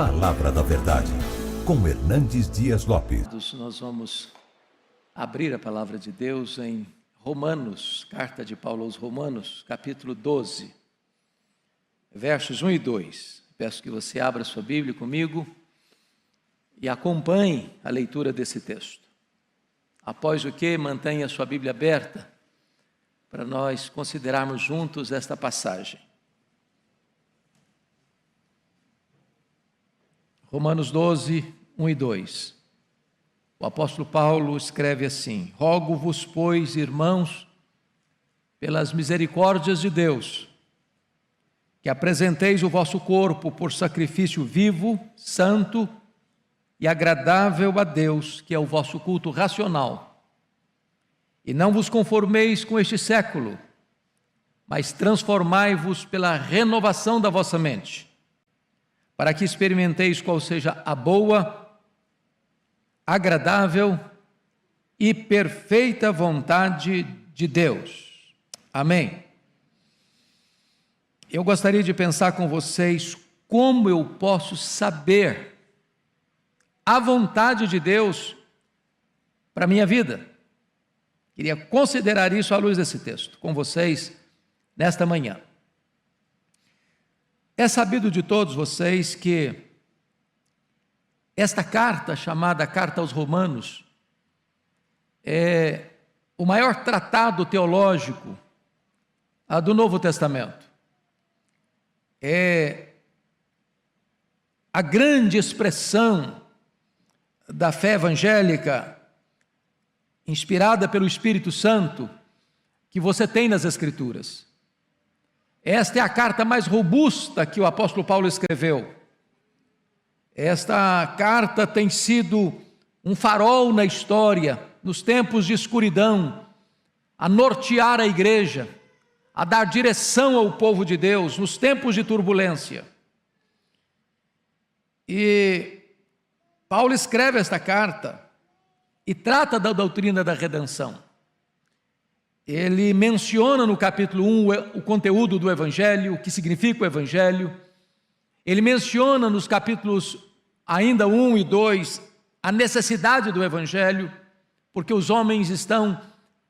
Palavra da Verdade, com Hernandes Dias Lopes. Nós vamos abrir a palavra de Deus em Romanos, carta de Paulo aos Romanos, capítulo 12, versos 1 e 2. Peço que você abra sua Bíblia comigo e acompanhe a leitura desse texto. Após o que, mantenha sua Bíblia aberta para nós considerarmos juntos esta passagem. Romanos 12, 1 e 2. O apóstolo Paulo escreve assim: Rogo-vos, pois, irmãos, pelas misericórdias de Deus, que apresenteis o vosso corpo por sacrifício vivo, santo e agradável a Deus, que é o vosso culto racional. E não vos conformeis com este século, mas transformai-vos pela renovação da vossa mente, para que experimenteis qual seja a boa, agradável e perfeita vontade de Deus. Amém. Eu gostaria de pensar com vocês como eu posso saber a vontade de Deus para a minha vida. Queria considerar isso à luz desse texto com vocês nesta manhã. É sabido de todos vocês que esta carta, chamada Carta aos Romanos, é o maior tratado teológico do Novo Testamento. É a grande expressão da fé evangélica, inspirada pelo Espírito Santo, que você tem nas Escrituras. Esta é a carta mais robusta que o apóstolo Paulo escreveu. Esta carta tem sido um farol na história, nos tempos de escuridão, a nortear a igreja, a dar direção ao povo de Deus, nos tempos de turbulência. E Paulo escreve esta carta e trata da doutrina da redenção. Ele menciona no capítulo 1 o conteúdo do Evangelho, o que significa o Evangelho. Ele menciona nos capítulos ainda 1 e 2 a necessidade do Evangelho, porque os homens estão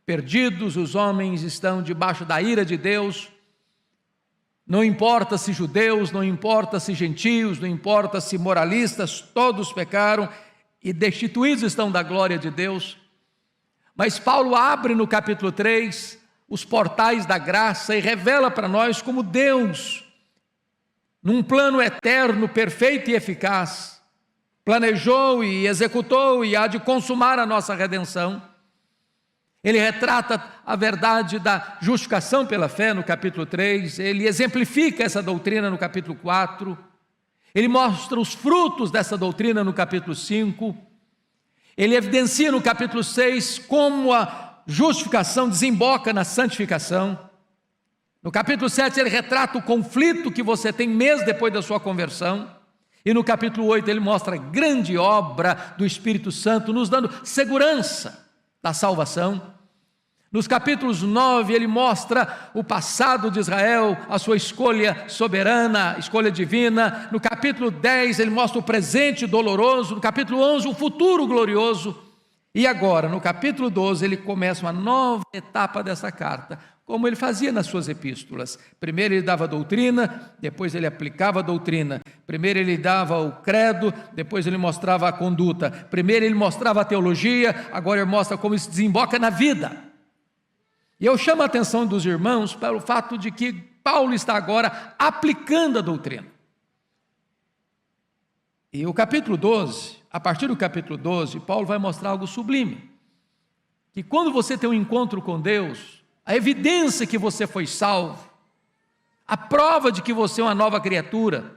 perdidos, os homens estão debaixo da ira de Deus. Não importa se judeus, não importa se gentios, não importa se moralistas, todos pecaram e destituídos estão da glória de Deus. Mas Paulo abre no capítulo 3 os portais da graça e revela para nós como Deus, num plano eterno, perfeito e eficaz, planejou e executou e há de consumar a nossa redenção. Ele retrata a verdade da justificação pela fé no capítulo 3, ele exemplifica essa doutrina no capítulo 4, ele mostra os frutos dessa doutrina no capítulo 5, ele evidencia no capítulo 6 como a justificação desemboca na santificação. No capítulo 7 ele retrata o conflito que você tem mês depois da sua conversão. E no capítulo 8 ele mostra a grande obra do Espírito Santo, nos dando segurança da salvação. Nos capítulos 9 ele mostra o passado de Israel, a sua escolha soberana, escolha divina. No capítulo 10 ele mostra o presente doloroso. No capítulo 11 o futuro glorioso. E agora, no capítulo 12, ele começa uma nova etapa dessa carta, como ele fazia nas suas epístolas. Primeiro ele dava doutrina, depois ele aplicava a doutrina. Primeiro ele dava o credo, depois ele mostrava a conduta. Primeiro ele mostrava a teologia, agora ele mostra como isso desemboca na vida. E eu chamo a atenção dos irmãos para o fato de que Paulo está agora aplicando a doutrina. E o capítulo 12, a partir do capítulo 12, Paulo vai mostrar algo sublime. Que quando você tem um encontro com Deus, a evidência que você foi salvo, a prova de que você é uma nova criatura,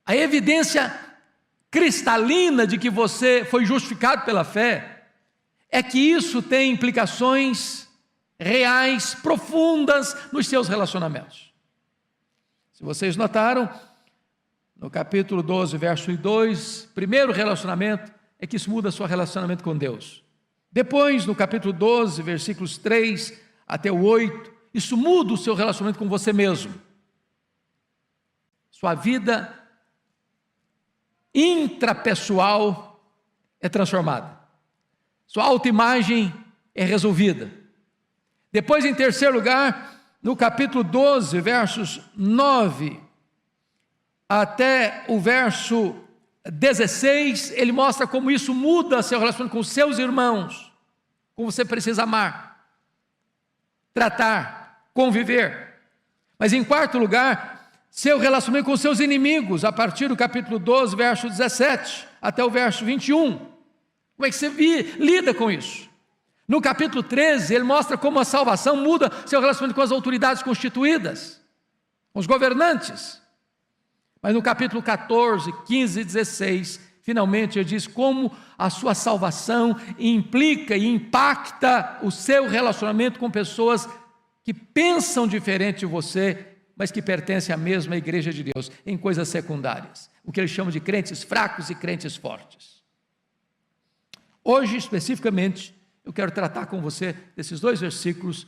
a evidência cristalina de que você foi justificado pela fé, é que isso tem implicações reais, profundas nos seus relacionamentos. Se vocês notaram, no capítulo 12, verso 2, primeiro relacionamento é que isso muda o seu relacionamento com Deus. Depois, no capítulo 12, versículos 3 até o 8, isso muda o seu relacionamento com você mesmo. Sua vida intrapessoal é transformada. Sua autoimagem é resolvida. Depois, em terceiro lugar, no capítulo 12, versos 9 até o verso 16, ele mostra como isso muda seu relacionamento com seus irmãos, como você precisa amar, tratar, conviver. Mas em quarto lugar, seu relacionamento com seus inimigos, a partir do capítulo 12, verso 17 até o verso 21. Como é que você lida com isso? No capítulo 13, ele mostra como a salvação muda seu relacionamento com as autoridades constituídas, com os governantes. Mas no capítulo 14, 15 e 16, finalmente ele diz como a sua salvação implica e impacta o seu relacionamento com pessoas que pensam diferente de você, mas que pertencem à mesma igreja de Deus, em coisas secundárias, o que ele chama de crentes fracos e crentes fortes. Hoje, especificamente, eu quero tratar com você, desses dois versículos,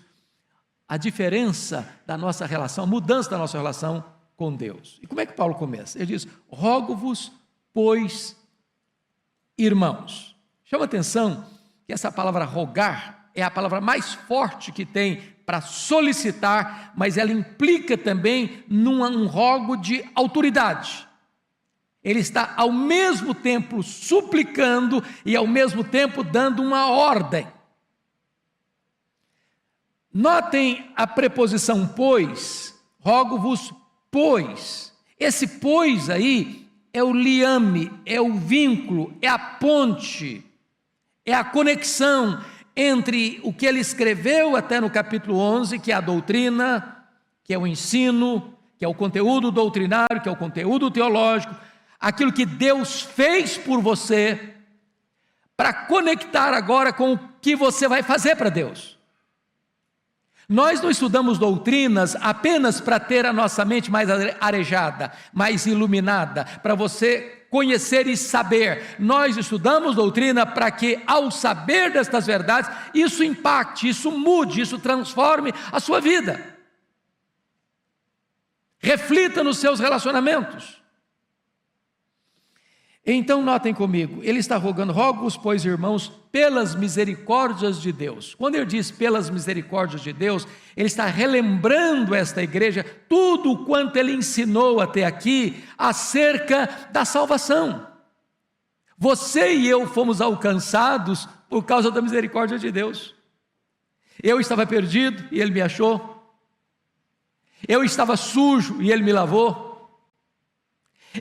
a diferença da nossa relação, a mudança da nossa relação com Deus. E como é que Paulo começa? Ele diz: rogo-vos, pois, irmãos. Chama atenção que essa palavra rogar é a palavra mais forte que tem para solicitar, mas ela implica também um rogo de autoridade. Ele está ao mesmo tempo suplicando e ao mesmo tempo dando uma ordem. Notem a preposição pois, rogo-vos pois. Esse pois aí é o liame, é o vínculo, é a ponte, é a conexão entre o que ele escreveu até no capítulo 11, que é a doutrina, que é o ensino, que é o conteúdo doutrinário, que é o conteúdo teológico, aquilo que Deus fez por você, para conectar agora com o que você vai fazer para Deus. Nós não estudamos doutrinas apenas para ter a nossa mente mais arejada, mais iluminada, para você conhecer e saber. Nós estudamos doutrina para que, ao saber destas verdades, isso impacte, isso mude, isso transforme a sua vida. Reflita nos seus relacionamentos. Então notem comigo, ele está rogando: rogo-vos, pois, irmãos, pelas misericórdias de Deus. Quando ele diz pelas misericórdias de Deus, ele está relembrando esta igreja tudo o quanto ele ensinou até aqui acerca da salvação. Você e eu fomos alcançados por causa da misericórdia de Deus. Eu estava perdido e ele me achou. Eu estava sujo e ele me lavou.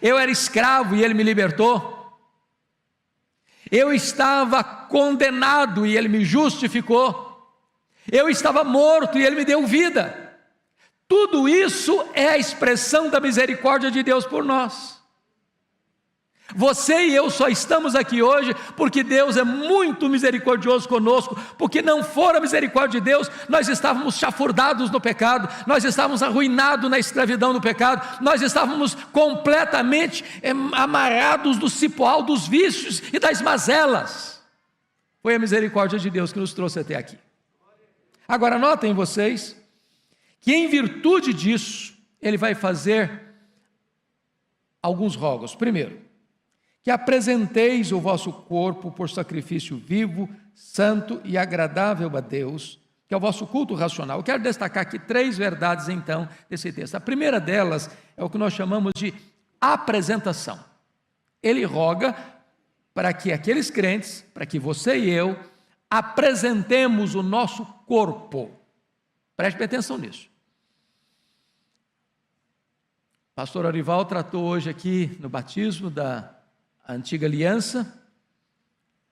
Eu era escravo e ele me libertou. Eu estava condenado e ele me justificou. Eu estava morto e ele me deu vida. Tudo isso é a expressão da misericórdia de Deus por nós. Você e eu só estamos aqui hoje porque Deus é muito misericordioso conosco, porque não fora a misericórdia de Deus, nós estávamos chafurdados no pecado, nós estávamos arruinados na escravidão do pecado, nós estávamos completamente amarrados do cipoal dos vícios e das mazelas. Foi a misericórdia de Deus que nos trouxe até aqui. Agora notem vocês, que em virtude disso, ele vai fazer alguns rogos. Primeiro, que apresenteis o vosso corpo por sacrifício vivo, santo e agradável a Deus, que é o vosso culto racional. Eu quero destacar aqui 3 verdades, então, desse texto. A primeira delas é o que nós chamamos de apresentação. Ele roga para que aqueles crentes, para que você e eu, apresentemos o nosso corpo. Preste atenção nisso. O pastor Arival tratou hoje aqui no batismo da antiga aliança,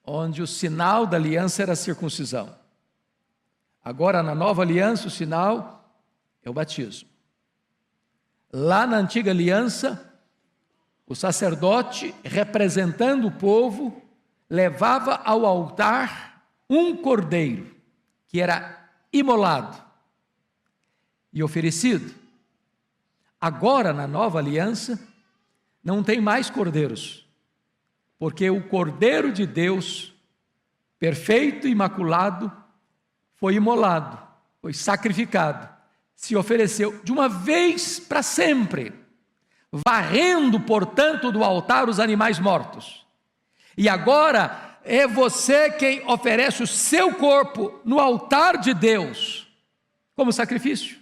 onde o sinal da aliança era a circuncisão. Agora, na nova aliança, o sinal é o batismo. Lá na antiga aliança, o sacerdote, representando o povo, levava ao altar um cordeiro, que era imolado e oferecido. Agora, na nova aliança, não tem mais cordeiros, porque o Cordeiro de Deus, perfeito e imaculado, foi imolado, foi sacrificado, se ofereceu de uma vez para sempre. varrendo, portanto, do altar os animais mortos. E agora é você quem oferece o seu corpo no altar de Deus como sacrifício.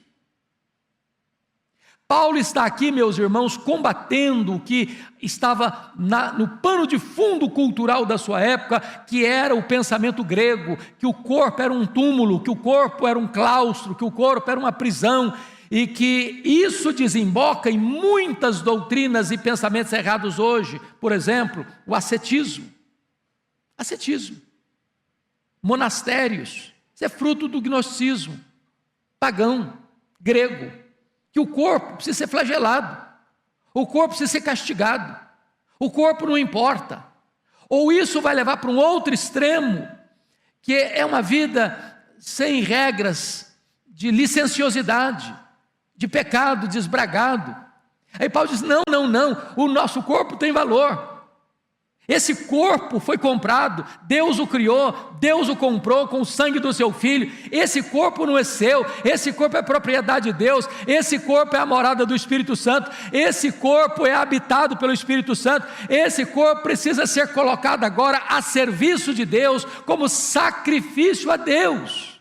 Paulo está aqui, meus irmãos, combatendo o que estava no pano de fundo cultural da sua época, que era o pensamento grego, que o corpo era um túmulo, que o corpo era um claustro, que o corpo era uma prisão, e que isso desemboca em muitas doutrinas e pensamentos errados hoje. Por exemplo, o ascetismo. Ascetismo. Monastérios. Isso é fruto do gnosticismo pagão, grego. Que o corpo precisa ser flagelado, o corpo precisa ser castigado, o corpo não importa. Ou isso vai levar para um outro extremo, que é uma vida sem regras, de licenciosidade, de pecado desbragado. Aí Paulo diz: não, o nosso corpo tem valor. Esse corpo foi comprado, Deus o criou, Deus o comprou com o sangue do seu filho. Esse corpo não é seu, esse corpo é propriedade de Deus, esse corpo é a morada do Espírito Santo, esse corpo é habitado pelo Espírito Santo, esse corpo precisa ser colocado agora a serviço de Deus, como sacrifício a Deus.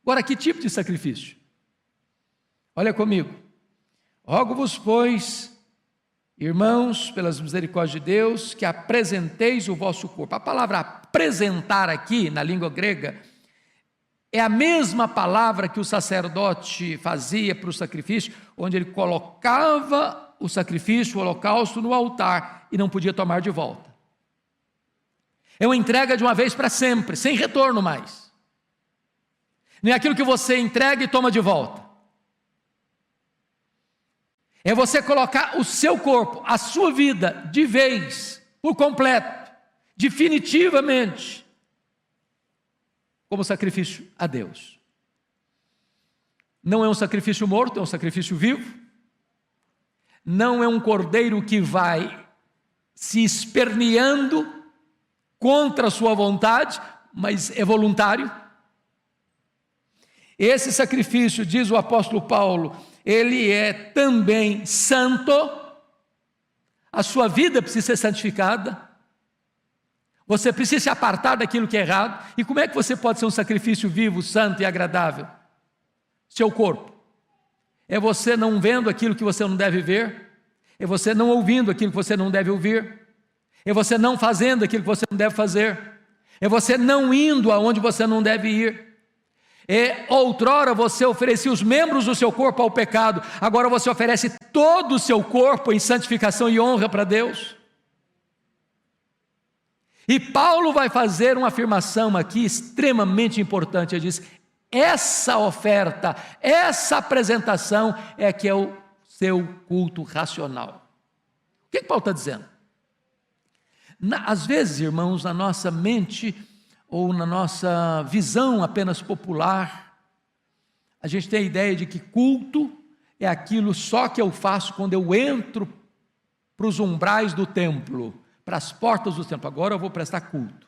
Agora, que tipo de sacrifício? Olha comigo. Rogo-vos, pois, irmãos, pelas misericórdias de Deus, que apresenteis o vosso corpo. A palavra apresentar aqui, na língua grega, é a mesma palavra que o sacerdote fazia para o sacrifício, onde ele colocava o sacrifício, o holocausto, no altar e não podia tomar de volta. É uma entrega de uma vez para sempre, sem retorno mais. Não é aquilo que você entrega e toma de volta. É você colocar o seu corpo, a sua vida, de vez, por completo, definitivamente, como sacrifício a Deus. Não é um sacrifício morto, é um sacrifício vivo. Não é um cordeiro que vai se esperneando contra a sua vontade, mas é voluntário. Esse sacrifício, diz o apóstolo Paulo, ele é também santo. A sua vida precisa ser santificada. Você precisa se apartar daquilo que é errado. E como é que você pode ser um sacrifício vivo, santo e agradável? Seu corpo. É você não vendo aquilo que você não deve ver. É você não ouvindo aquilo que você não deve ouvir. É você não fazendo aquilo que você não deve fazer. É você não indo aonde você não deve ir. Outrora você oferecia os membros do seu corpo ao pecado, agora você oferece todo o seu corpo em santificação e honra para Deus. E Paulo vai fazer uma afirmação aqui extremamente importante. Ele diz: essa oferta, essa apresentação é que é o seu culto racional. O que Paulo está dizendo? Às vezes, irmãos, na nossa mente ou na nossa visão apenas popular, a gente tem a ideia de que culto é aquilo só que eu faço quando eu entro para os umbrais do templo, para as portas do templo. Agora eu vou prestar culto,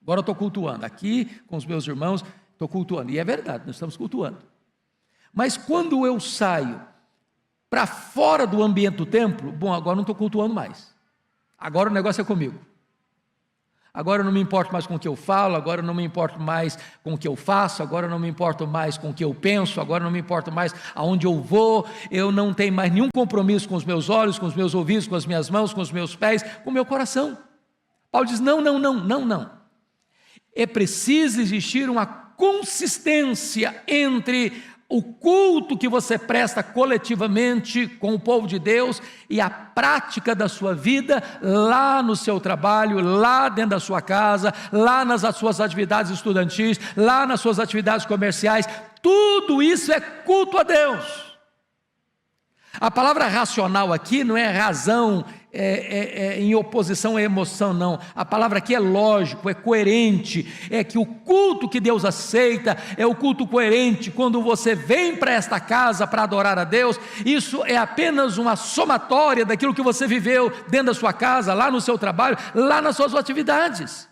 agora eu estou cultuando, aqui com os meus irmãos estou cultuando, e é verdade, nós estamos cultuando. Mas quando eu saio para fora do ambiente do templo, bom, agora não estou cultuando mais, agora o negócio é comigo. Agora eu não me importo mais com o que eu falo, agora eu não me importo mais com o que eu faço, agora eu não me importo mais com o que eu penso, agora eu não me importo mais aonde eu vou, eu não tenho mais nenhum compromisso com os meus olhos, com os meus ouvidos, com as minhas mãos, com os meus pés, com o meu coração. Paulo diz: não. É preciso existir uma consistência entre o culto que você presta coletivamente com o povo de Deus e a prática da sua vida lá no seu trabalho, lá dentro da sua casa, lá nas suas atividades estudantis, lá nas suas atividades comerciais. Tudo isso é culto a Deus. A palavra racional aqui não é razão em oposição à emoção, não. A palavra aqui é lógico, é coerente. É que o culto que Deus aceita é o culto coerente. Quando você vem para esta casa para adorar a Deus, isso é apenas uma somatória daquilo que você viveu dentro da sua casa, lá no seu trabalho, lá nas suas atividades.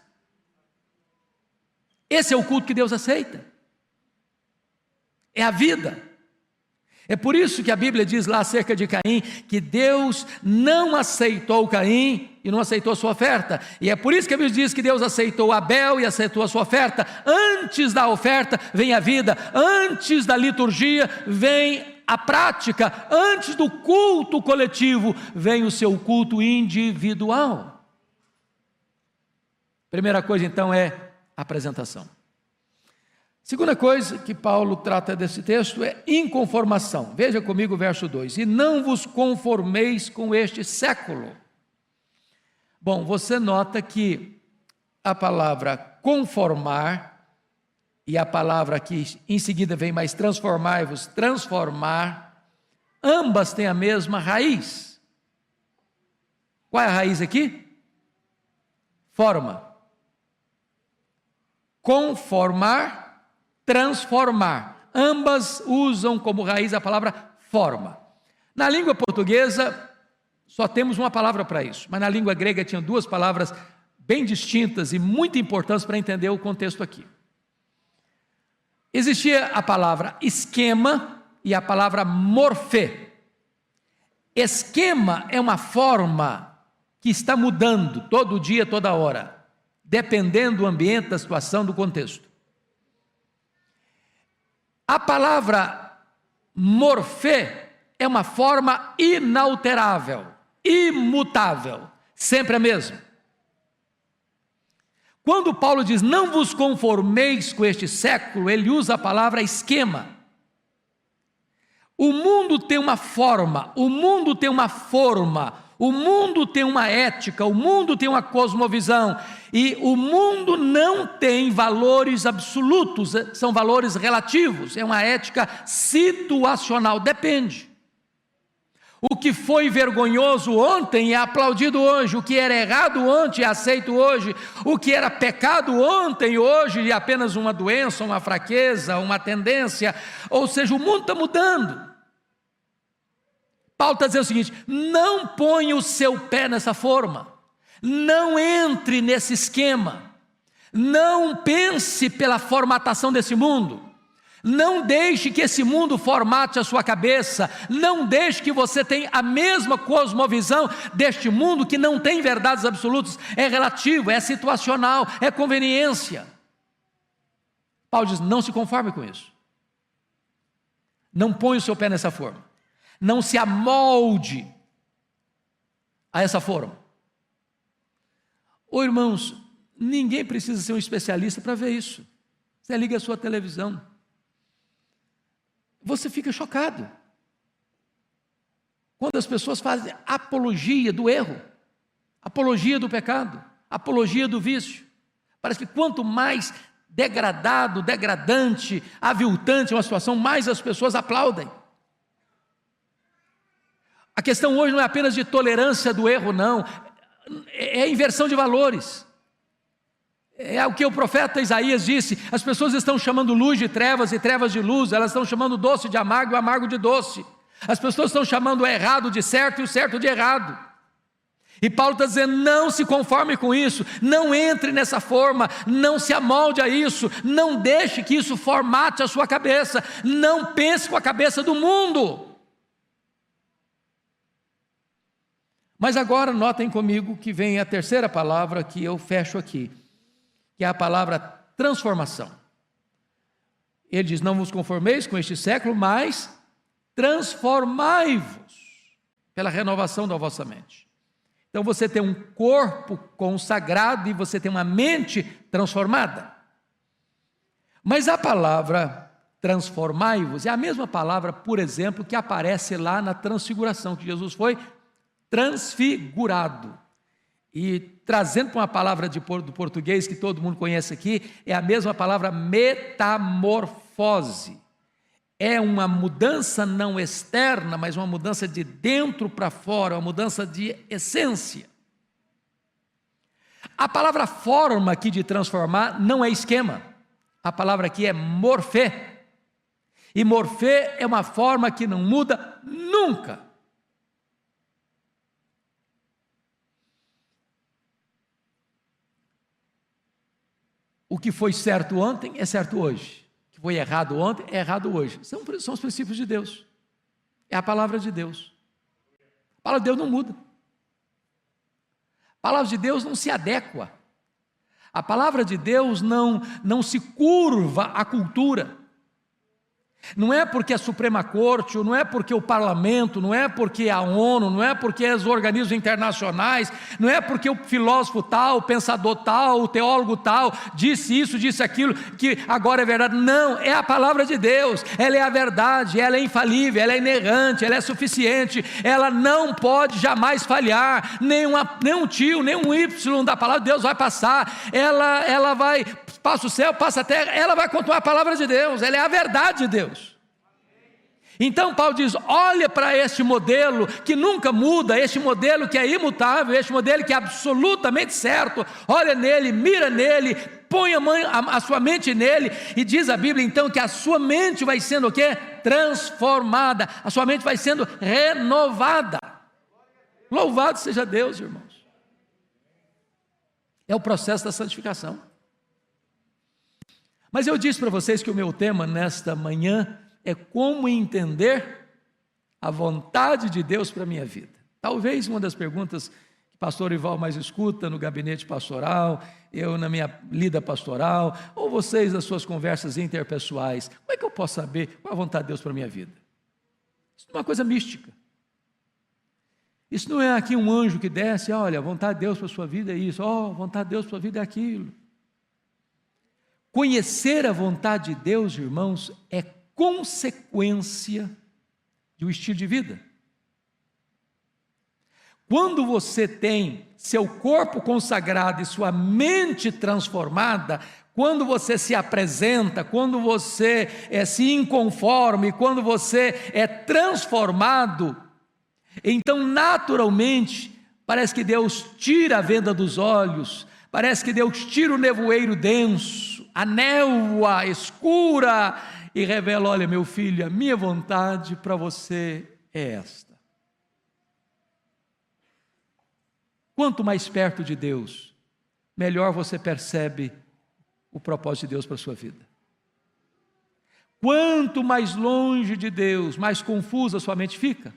Esse é o culto que Deus aceita. É a vida. É por isso que a Bíblia diz lá acerca de Caim, que Deus não aceitou Caim e não aceitou a sua oferta. E é por isso que a Bíblia diz que Deus aceitou Abel e aceitou a sua oferta. Antes da oferta vem a vida, antes da liturgia vem a prática, antes do culto coletivo vem o seu culto individual. Primeira coisa então é a apresentação. Segunda coisa que Paulo trata desse texto é inconformação. Veja comigo o verso 2: e não vos conformeis com este século. Bom, você nota que a palavra conformar e a palavra que em seguida vem mais transformai-vos, transformar, ambas têm a mesma raiz. Qual é a raiz aqui? Forma. Conformar, transformar. Ambas usam como raiz a palavra forma. Na língua portuguesa, só temos uma palavra para isso, mas na língua grega tinha duas palavras bem distintas e muito importantes para entender o contexto aqui. Existia a palavra esquema e a palavra morfê. Esquema é uma forma que está mudando todo dia, toda hora, dependendo do ambiente, da situação, do contexto. A palavra morfê é uma forma inalterável, imutável, sempre a mesma. Quando Paulo diz, não vos conformeis com este século, ele usa a palavra esquema. O mundo tem uma forma, o mundo tem uma forma, o mundo tem uma ética, o mundo tem uma cosmovisão, e o mundo não tem valores absolutos, são valores relativos, é uma ética situacional, depende. O que foi vergonhoso ontem é aplaudido hoje, o que era errado ontem é aceito hoje, o que era pecado ontem, hoje é apenas uma doença, uma fraqueza, uma tendência, ou seja, o mundo está mudando. Paulo está dizendo o seguinte, não ponha o seu pé nessa forma, não entre nesse esquema, não pense pela formatação desse mundo, não deixe que esse mundo formate a sua cabeça, não deixe que você tenha a mesma cosmovisão deste mundo que não tem verdades absolutas, é relativo, é situacional, é conveniência. Paulo diz, não se conforme com isso, não ponha o seu pé nessa forma, não se amolde a essa forma. Ô irmãos, ninguém precisa ser um especialista para ver isso. Você liga a sua televisão, você fica chocado quando as pessoas fazem apologia do erro, apologia do pecado, apologia do vício. Parece que quanto mais degradado, degradante, aviltante é uma situação, mais as pessoas aplaudem. A questão hoje não é apenas de tolerância do erro, não, é inversão de valores. É o que o profeta Isaías disse, as pessoas estão chamando luz de trevas e trevas de luz, elas estão chamando doce de amargo e amargo de doce. As pessoas estão chamando o errado de certo e o certo de errado. E Paulo está dizendo, não se conforme com isso, não entre nessa forma, não se amolde a isso, não deixe que isso formate a sua cabeça, não pense com a cabeça do mundo. Mas agora notem comigo que vem a terceira palavra que eu fecho aqui, que é a palavra transformação. Ele diz, não vos conformeis com este século, mas transformai-vos pela renovação da vossa mente. Então você tem um corpo consagrado e você tem uma mente transformada. Mas a palavra transformai-vos é a mesma palavra, por exemplo, que aparece lá na transfiguração, que Jesus foi transfigurado. E trazendo para uma palavra do português que todo mundo conhece aqui, é a mesma palavra metamorfose. É uma mudança não externa, mas uma mudança de dentro para fora, uma mudança de essência. A palavra forma aqui de transformar não é esquema. A palavra aqui é morfê. E morfê é uma forma que não muda nunca. O que foi certo ontem é certo hoje. O que foi errado ontem é errado hoje. São os princípios de Deus. é a palavra de Deus. A palavra de Deus não muda. A palavra de Deus não se adequa. A palavra de Deus não se curva à cultura. Não é porque a Suprema Corte, ou não é porque o Parlamento, não é porque a ONU, não é porque os organismos internacionais, não é porque o filósofo tal, o pensador tal, o teólogo tal, disse isso, disse aquilo, que agora é verdade. Não, é a palavra de Deus, ela é a verdade, ela é infalível, ela é inerrante, ela é suficiente, ela não pode jamais falhar, nem um tio, nem um Y da palavra de Deus vai passar, ela vai... Passa o céu, passa a terra, ela vai continuar a palavra de Deus, ela é a verdade de Deus. Então Paulo diz, olha para este modelo que nunca muda, este modelo que é imutável, este modelo que é absolutamente certo, olha nele, mira nele, põe a sua mente nele, e diz a Bíblia então que a sua mente vai sendo o quê? Transformada, a sua mente vai sendo renovada. Louvado seja Deus, irmãos. É o processo da santificação. Mas eu disse para vocês que o meu tema nesta manhã é como entender a vontade de Deus para a minha vida. Talvez uma das perguntas que o pastor Ival mais escuta no gabinete pastoral, eu na minha lida pastoral, ou vocês nas suas conversas interpessoais, como é que eu posso saber qual é a vontade de Deus para a minha vida? Isso não é uma coisa mística. Isso não é aqui um anjo que desce, olha, a vontade de Deus para a sua vida é isso, a vontade de Deus para a sua vida é aquilo. Conhecer a vontade de Deus, irmãos, é consequência de um estilo de vida. Quando você tem seu corpo consagrado e sua mente transformada, quando você se apresenta, quando você se inconforme, quando você é transformado, então naturalmente parece que Deus tira a venda dos olhos, parece que Deus tira o nevoeiro denso, a névoa escura, e revela, olha meu filho, a minha vontade para você é esta. Quanto mais perto de Deus, melhor você percebe o propósito de Deus para a sua vida. Quanto mais longe de Deus, mais confusa a sua mente fica,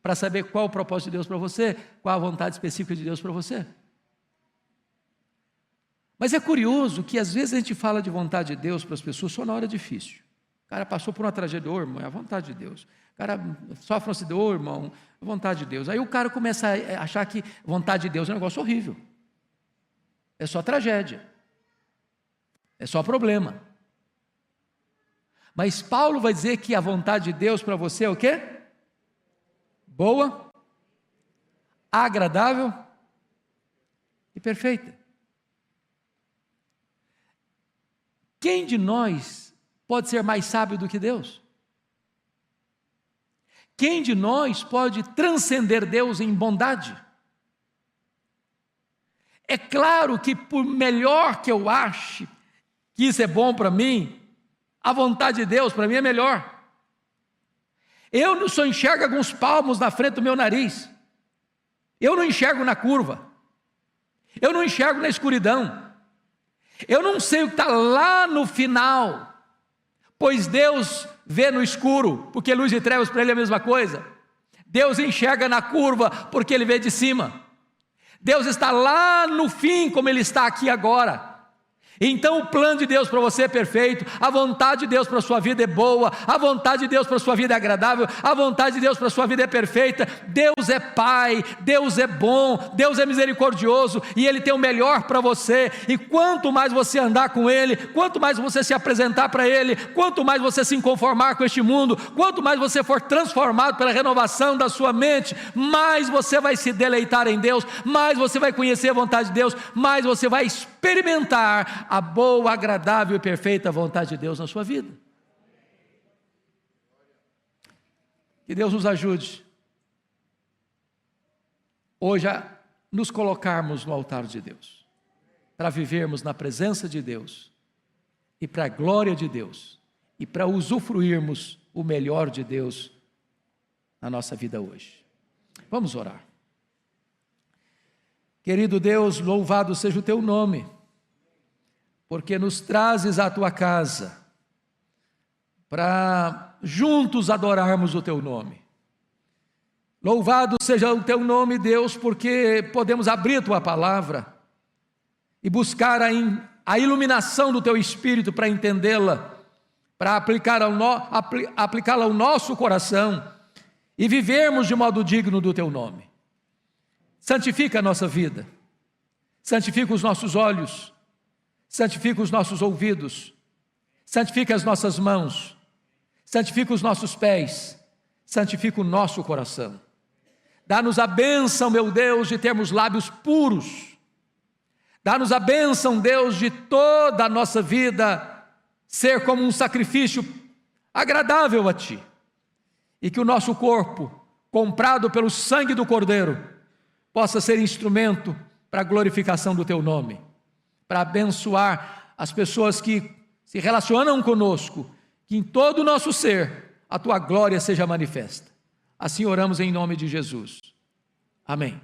para saber qual o propósito de Deus para você, qual a vontade específica de Deus para você. Mas é curioso que às vezes a gente fala de vontade de Deus para as pessoas só na hora difícil. O cara passou por uma tragédia, irmão, é a vontade de Deus. O cara sofre um acidente, irmão, é a vontade de Deus. Aí o cara começa a achar que vontade de Deus é um negócio horrível. É só tragédia. É só problema. Mas Paulo vai dizer que a vontade de Deus para você é o quê? Boa, agradável e perfeita. Quem de nós pode ser mais sábio do que Deus? Quem de nós pode transcender Deus em bondade? É claro que por melhor que eu ache que isso é bom para mim, a vontade de Deus para mim é melhor. Eu só enxergo alguns palmos na frente do meu nariz. Eu não enxergo na curva. Eu não enxergo na escuridão. Eu não sei o que está lá no final, pois Deus vê no escuro, porque luz e trevas para Ele é a mesma coisa. Deus enxerga na curva, porque Ele vê de cima. Deus está lá no fim, como Ele está aqui agora. Então o plano de Deus para você é perfeito, a vontade de Deus para a sua vida é boa, a vontade de Deus para a sua vida é agradável, a vontade de Deus para a sua vida é perfeita. Deus é Pai, Deus é bom, Deus é misericordioso e Ele tem o melhor para você. E quanto mais você andar com Ele, quanto mais você se apresentar para Ele, quanto mais você se conformar com este mundo, quanto mais você for transformado pela renovação da sua mente, mais você vai se deleitar em Deus, mais você vai conhecer a vontade de Deus, mais você vai experimentar a boa, agradável e perfeita vontade de Deus na sua vida. Que Deus nos ajude hoje a nos colocarmos no altar de Deus, para vivermos na presença de Deus e para a glória de Deus e para usufruirmos o melhor de Deus na nossa vida hoje. Vamos orar. Querido Deus, louvado seja o teu nome, porque nos trazes à tua casa, para juntos adorarmos o teu nome. Louvado seja o teu nome, Deus, porque podemos abrir tua palavra e buscar a iluminação do teu Espírito para entendê-la, para aplicá-la ao nosso coração e vivermos de modo digno do teu nome. Santifica a nossa vida, santifica os nossos olhos, santifica os nossos ouvidos, santifica as nossas mãos, santifica os nossos pés, santifica o nosso coração. Dá-nos a bênção, meu Deus, de termos lábios puros. Dá-nos a bênção, Deus, de toda a nossa vida ser como um sacrifício agradável a Ti. E que o nosso corpo, comprado pelo sangue do Cordeiro, possa ser instrumento para a glorificação do Teu nome, para abençoar as pessoas que se relacionam conosco, que em todo o nosso ser a Tua glória seja manifesta. Assim oramos em nome de Jesus. Amém.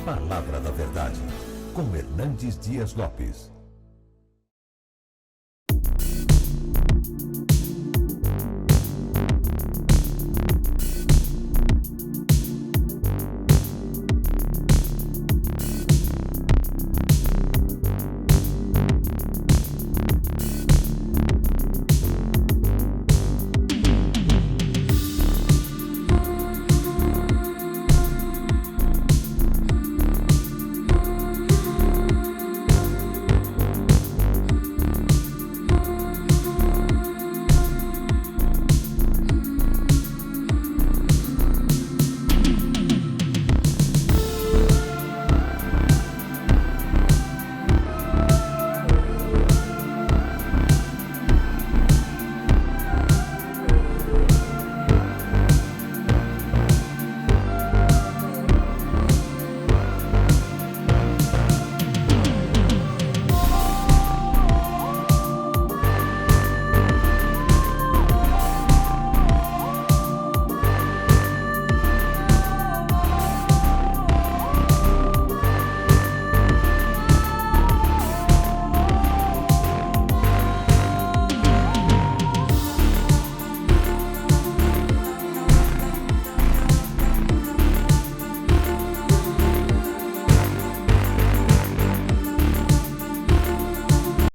Palavra da Verdade, com Hernandes Dias Lopes.